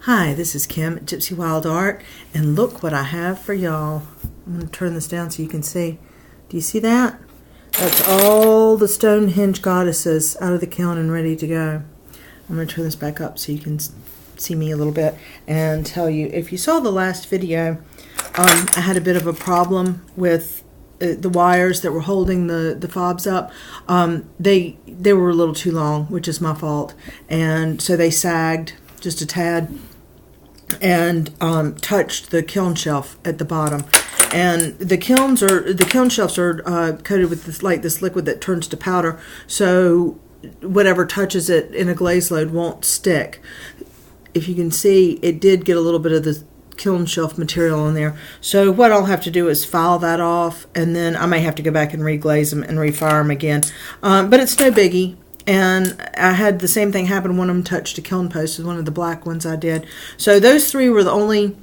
Hi, this is Kim at Gypsy Wylde Art, and look what I have for y'all. I'm going to turn this down so you can see. Do you see that? That's all the Stonehenge Goddesses out of the kiln and ready to go. I'm going to turn this back up so you can see me a little bit and tell you. If you saw the last video, I had a bit of a problem with the wires that were holding the fobs up. They were a little too long, which is my fault, and so they sagged just a tad and touched the kiln shelf at the bottom. And the kiln shelves are coated with this liquid that turns to powder, so whatever touches it in a glaze load won't stick. If you can see, it did get a little bit of the kiln shelf material in there. So what I'll have to do is file that off, and then I may have to go back and reglaze them and refire them again. But it's no biggie. And I had the same thing happen. One of them touched a kiln post, one of the black ones I did. So those three were the only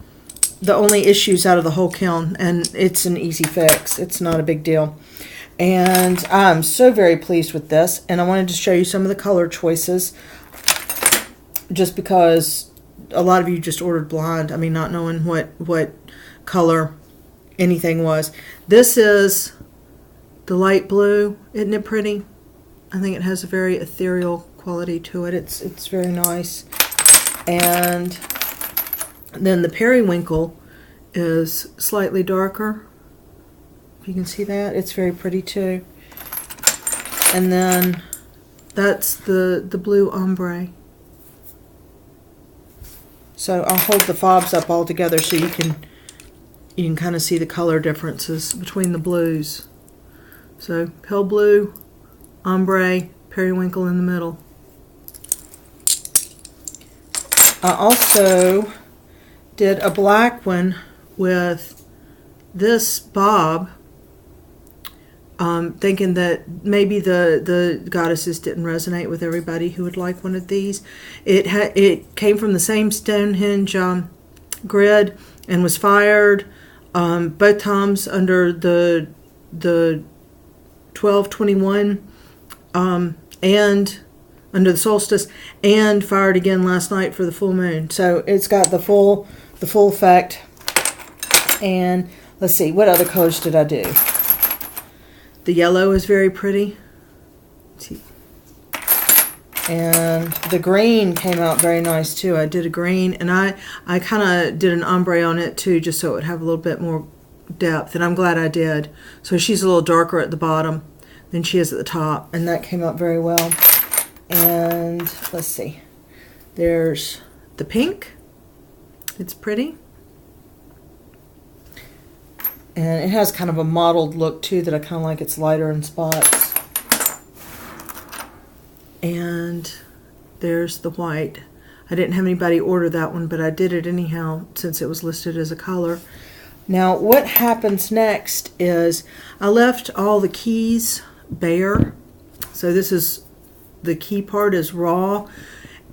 issues out of the whole kiln, and it's an easy fix. It's not a big deal. And I'm so very pleased with this, and I wanted to show you some of the color choices, just because a lot of you just ordered blind. I mean, not knowing what color anything was. This is the light blue. Isn't it pretty? I think it has a very ethereal quality to it. It's very nice. And then the periwinkle is slightly darker. If you can see that, it's very pretty too. And then that's the blue ombre. So I'll hold the fobs up all together so you can kind of see the color differences between the blues. So pale blue, ombre, periwinkle in the middle. I also did a black one with this bob, thinking that maybe the goddesses didn't resonate with everybody who would like one of these. It came from the same Stonehenge grid and was fired both times under the 12/21 and under the solstice, and fired again last night for the full moon. So it's got the full effect. And let's see, what other colors did I do? The yellow is very pretty. Let's see. And the green came out very nice too. I did a green, and I kind of did an ombre on it too, just so it would have a little bit more depth, and I'm glad I did. So she's a little darker at the bottom than she is at the top, and that came out very well. And let's see, there's the pink. It's pretty, and it has kind of a mottled look too that I kind of like. It's lighter in spots. And there's the white. I didn't have anybody order that one, but I did it anyhow since it was listed as a color. Now what happens next is I left all the keys bare. So this is, the key part is raw,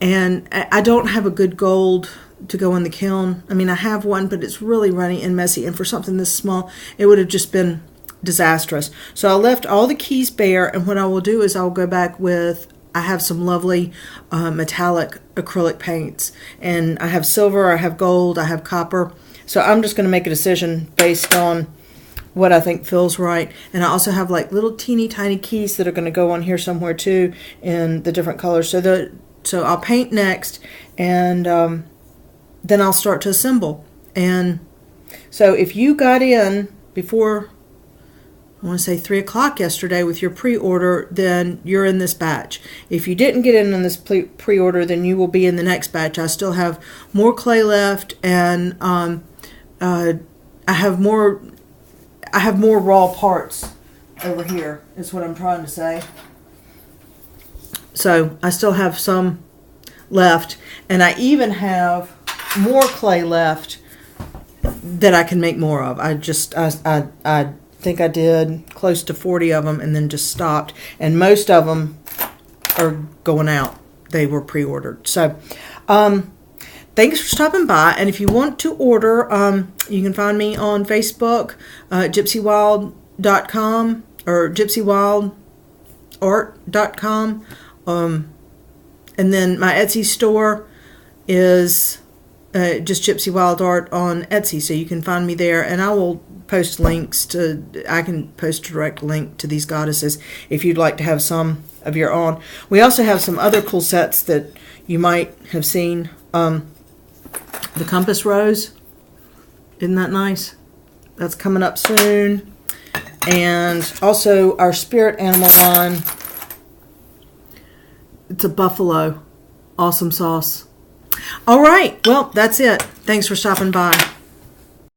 and I don't have a good gold to go in the kiln. I mean, I have one, but it's really runny and messy, and for something this small it would have just been disastrous. So I left all the keys bare, and what I will do is I'll go back with, I have some lovely metallic acrylic paints, and I have silver, I have gold, I have copper. So I'm just going to make a decision based on what I think feels right. And I also have like little teeny tiny keys that are going to go on here somewhere too in the different colors. So I'll paint next, and then I'll start to assemble. And so if you got in before, I want to say 3 o'clock yesterday with your pre-order, then you're in this batch. If you didn't get in on this pre-order, then you will be in the next batch. I still have more clay left, and I have more raw parts over here, is what I'm trying to say. So I still have some left, and I even have more clay left that I can make more of. I think I did close to 40 of them and then just stopped, and most of them are going out. They were pre-ordered. So thanks for stopping by, and if you want to order, you can find me on Facebook, gypsywylde.com or gypsywyldeart.com, and then my Etsy store is just Gypsy Wild Art on Etsy, so you can find me there, and I will post links to, I can post a direct link to these goddesses if you'd like to have some of your own. We also have some other cool sets that you might have seen. The Compass Rose, isn't that nice? That's coming up soon. And also our spirit animal line. It's a buffalo. Awesome sauce. All right. Well, that's it. Thanks for stopping by.